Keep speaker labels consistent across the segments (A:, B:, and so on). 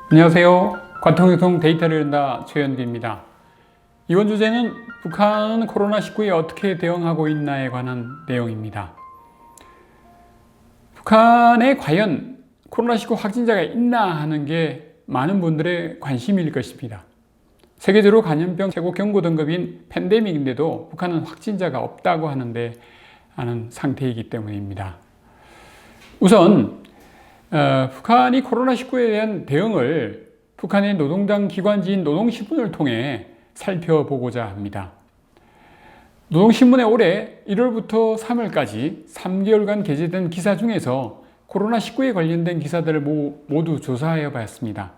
A: 안녕하세요. 관통유통 데이터를 연다 최현기입니다. 이번 주제는 북한은 코로나19에 어떻게 대응하고 있나에 관한 내용입니다. 북한에 과연 코로나19 확진자가 있나 하는 게 많은 분들의 관심일 것입니다. 세계적으로 감염병 최고 경고 등급인 팬데믹인데도 북한은 확진자가 없다고 하는 상태이기 때문입니다. 우선 북한이 코로나19에 대한 대응을 북한의 노동당 기관지인 노동신문을 통해 살펴보고자 합니다. 노동신문에 올해 1월부터 3월까지 3개월간 게재된 기사 중에서 코로나19에 관련된 기사들을 모두 조사해 봤습니다.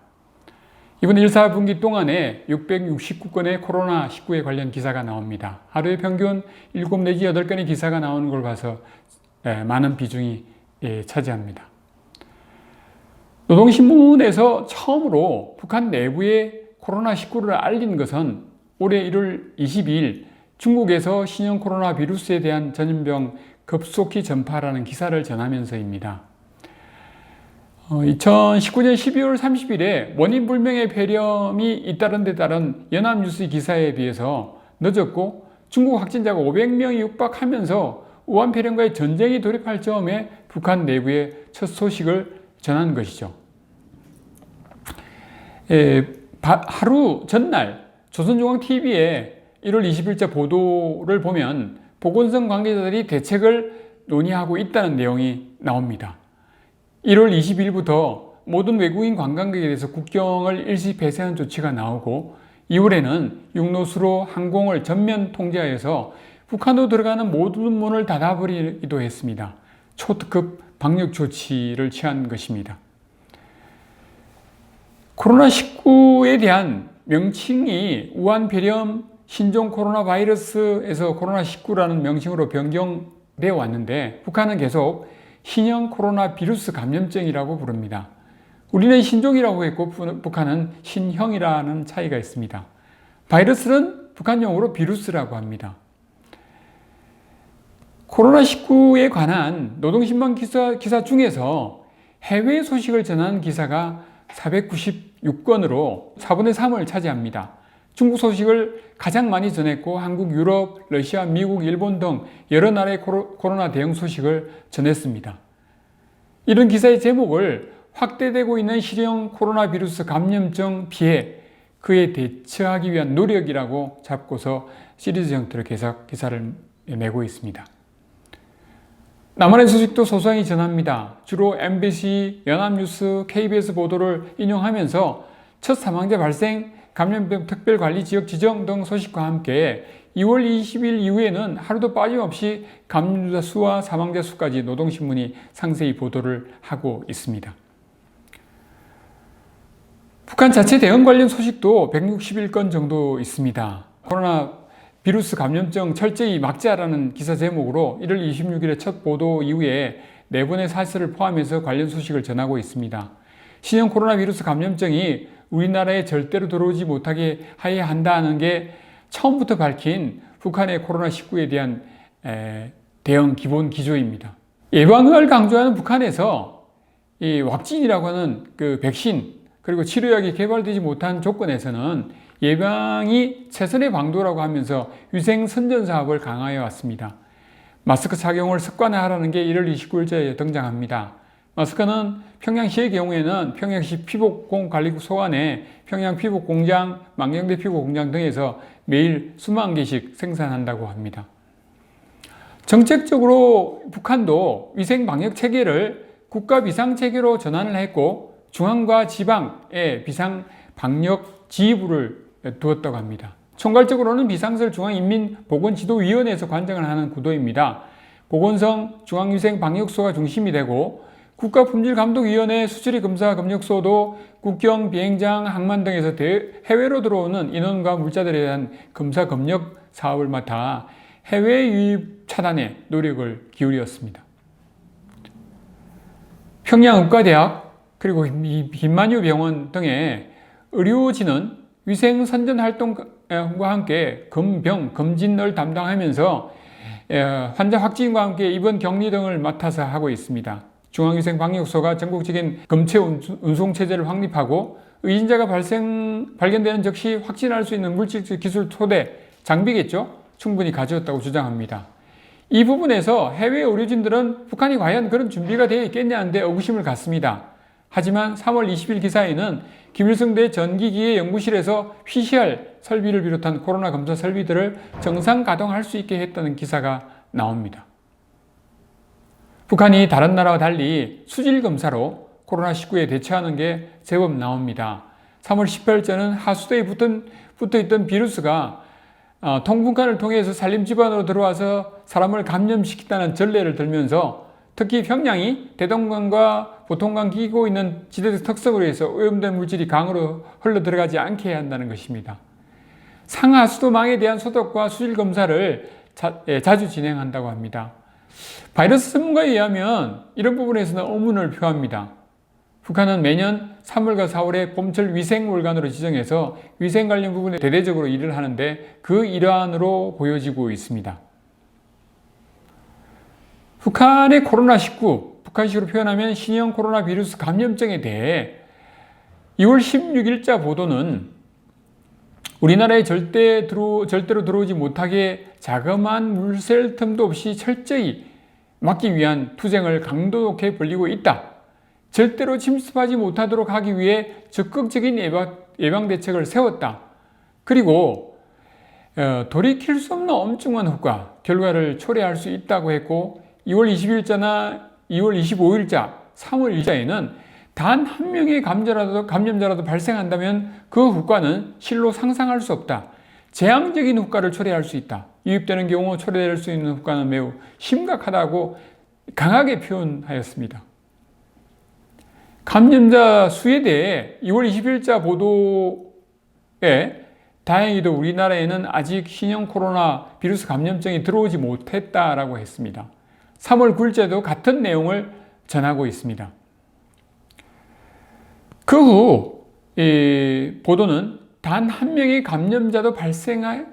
A: 이번 1, 4분기 동안에 669건의 코로나19에 관련 기사가 나옵니다. 하루에 평균 7 내지 8건의 기사가 나오는 걸 봐서 많은 비중이 차지합니다. 노동신문에서 처음으로 북한 내부에 코로나19를 알린 것은 올해 1월 22일 중국에서 신형 코로나 바이러스에 대한 전염병 급속히 전파라는 기사를 전하면서입니다. 2019년 12월 30일에 원인 불명의 폐렴이 잇따른 데 따른 연합뉴스 기사에 비해서 늦었고 중국 확진자가 500명이 육박하면서 우한 폐렴과의 전쟁이 돌입할 즈음에 북한 내부의 첫 소식을 전한 것이죠. 하루 전날 조선중앙TV에 1월 20일자 보도를 보면 보건성 관계자들이 대책을 논의하고 있다는 내용이 나옵니다. 1월 20일부터 모든 외국인 관광객에 대해서 국경을 일시 폐쇄하는 조치가 나오고 2월에는 육로수로 항공을 전면 통제하여서 북한으로 들어가는 모든 문을 닫아버리기도 했습니다. 초특급 방역 조치를 취한 것입니다. 코로나19에 대한 명칭이 우한 폐렴 신종 코로나 바이러스에서 코로나19라는 명칭으로 변경되어 왔는데 북한은 계속 신형 코로나 바이러스 감염증이라고 부릅니다. 우리는 신종이라고 했고 북한은 신형이라는 차이가 있습니다. 바이러스는 북한 용어로 바이러스라고 합니다. 코로나19에 관한 노동신문 기사 중에서 해외 소식을 전하는 기사가 496건으로 4분의 3을 차지합니다. 중국 소식을 가장 많이 전했고 한국, 유럽, 러시아, 미국, 일본 등 여러 나라의 코로나 대응 소식을 전했습니다. 이런 기사의 제목을 확대되고 있는 신형 코로나 바이러스 감염증 피해, 그에 대처하기 위한 노력이라고 잡고서 시리즈 형태로 기사를 내고 있습니다. 남한의 소식도 소소하게 전합니다. 주로 MBC, 연합뉴스, KBS 보도를 인용하면서 첫 사망자 발생, 감염병 특별관리 지역 지정 등 소식과 함께 2월 20일 이후에는 하루도 빠짐없이 감염자 수와 사망자 수까지 노동신문이 상세히 보도를 하고 있습니다. 북한 자체 대응 관련 소식도 161건 정도 있습니다. 코로나 바이러스 감염증 철저히 막자라는 기사 제목으로 1월 26일에 첫 보도 이후에 4번의 사설을 포함해서 관련 소식을 전하고 있습니다. 신형 코로나 바이러스 감염증이 우리나라에 절대로 들어오지 못하게 해야 한다는 게 처음부터 밝힌 북한의 코로나19에 대한 대응 기본 기조입니다. 예방을 강조하는 북한에서 이 왁진이라고 하는 그 백신 그리고 치료약이 개발되지 못한 조건에서는 예방이 최선의 방도라고 하면서 위생 선전 사업을 강화해 왔습니다. 마스크 착용을 습관화하라는 게 1월 29일자에 등장합니다. 마스크는 평양시의 경우에는 평양시 피복공관리국 소관에 평양 피복공장, 망경대 피복공장 등에서 매일 수만 개씩 생산한다고 합니다. 정책적으로 북한도 위생 방역 체계를 국가 비상 체계로 전환을 했고 중앙과 지방에 비상 방역 지휘부를 두었다고 합니다. 총괄적으로는 비상설 중앙인민보건지도위원회에서 관장을 하는 구도입니다. 보건성 중앙위생방역소가 중심이 되고 국가품질감독위원회 수처리검사 검역소도 국경, 비행장, 항만 등에서 해외로 들어오는 인원과 물자들에 대한 검사 검역 사업을 맡아 해외 유입 차단에 노력을 기울였습니다. 평양의과대학 그리고 김만유 병원 등의 의료진은 위생 선전 활동과 함께 검병, 검진을 담당하면서 환자 확진과 함께 입원 격리 등을 맡아서 하고 있습니다. 중앙위생방역소가 전국적인 검체 운송체제를 확립하고 의심자가 발견되는 즉시 확진할 수 있는 물질적 기술 토대, 장비겠죠? 충분히 가져왔다고 주장합니다. 이 부분에서 해외 의료진들은 북한이 과연 그런 준비가 되어 있겠냐는데 의구심을 갖습니다. 하지만 3월 20일 기사에는 김일성대 전기기계 연구실에서 PCR 설비를 비롯한 코로나 검사 설비들을 정상 가동할 수 있게 했다는 기사가 나옵니다. 북한이 다른 나라와 달리 수질 검사로 코로나19에 대처하는 게 제법 나옵니다. 3월 18일자는 하수도에 붙어있던 비루스가 통풍관을 통해서 산림집안으로 들어와서 사람을 감염시켰다는 전례를 들면서 특히 평양이 대동강과 보통강 끼고 있는 지대적 특성으로 해서 오염된 물질이 강으로 흘러 들어가지 않게 해야 한다는 것입니다. 상하수도망에 대한 소독과 수질 검사를 자주 진행한다고 합니다. 바이러스 전문가에 의하면 이런 부분에서는 의문을 표합니다. 북한은 매년 3월과 4월에 봄철 위생월간으로 지정해서 위생 관련 부분에 대대적으로 일을 하는데 그 일환으로 보여지고 있습니다. 북한의 코로나19, 북한식으로 표현하면 신형 코로나 비루스 감염증에 대해 2월 16일자 보도는 우리나라에 절대로 들어오지 못하게 자그마한 물샐 틈도 없이 철저히 막기 위한 투쟁을 강도 높게 벌이고 있다. 절대로 침습하지 못하도록 하기 위해 적극적인 예방 대책을 세웠다. 그리고 돌이킬 수 없는 엄중한 효과, 결과를 초래할 수 있다고 했고 2월 20일자나 2월 25일자, 3월 일자에는 단 한 명의 감염자라도 발생한다면 그 효과는 실로 상상할 수 없다. 재앙적인 효과를 초래할 수 있다. 유입되는 경우 초래될 수 있는 효과는 매우 심각하다고 강하게 표현하였습니다. 감염자 수에 대해 2월 20일자 보도에 다행히도 우리나라에는 아직 신형 코로나 비루스 감염증이 들어오지 못했다라고 했습니다. 3월 9일자도 같은 내용을 전하고 있습니다. 그 후 보도는 단 한 명의 감염자도 발생하면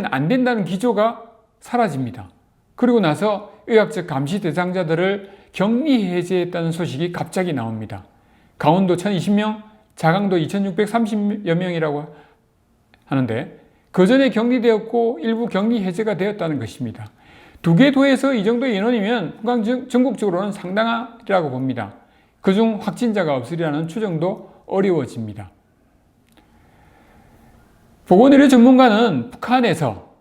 A: 안 된다는 기조가 사라집니다. 그리고 나서 의학적 감시 대상자들을 격리 해제했다는 소식이 갑자기 나옵니다. 강원도 1020명, 자강도 2630여 명이라고 하는데 그 전에 격리되었고 일부 격리 해제가 되었다는 것입니다. 두 개 도에서 이 정도 인원이면 북한 전국적으로는 상당하리라고 봅니다. 그중 확진자가 없으리라는 추정도 어려워집니다. 보건의료 전문가는 북한에서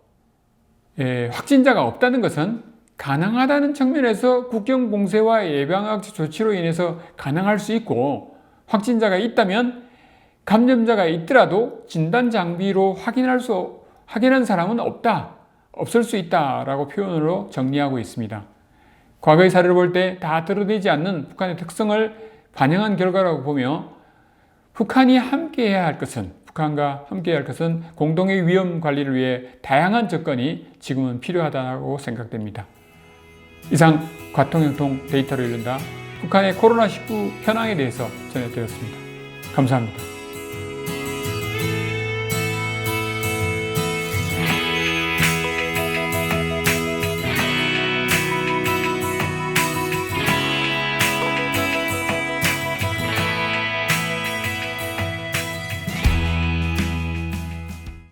A: 확진자가 없다는 것은 가능하다는 측면에서 국경 봉쇄와 예방학적 조치로 인해서 가능할 수 있고 확진자가 있다면 감염자가 있더라도 진단 장비로 확인한 사람은 없을 수 있다라고 표현으로 정리하고 있습니다. 과거의 사례를 볼 때 다 드러내지 않는 북한의 특성을 반영한 결과라고 보며 북한과 함께해야 할 것은 공동의 위험 관리를 위해 다양한 접근이 지금은 필요하다고 생각됩니다. 이상 과통형통 데이터를 읽는다 북한의 코로나19 현황에 대해서 전해드렸습니다. 감사합니다.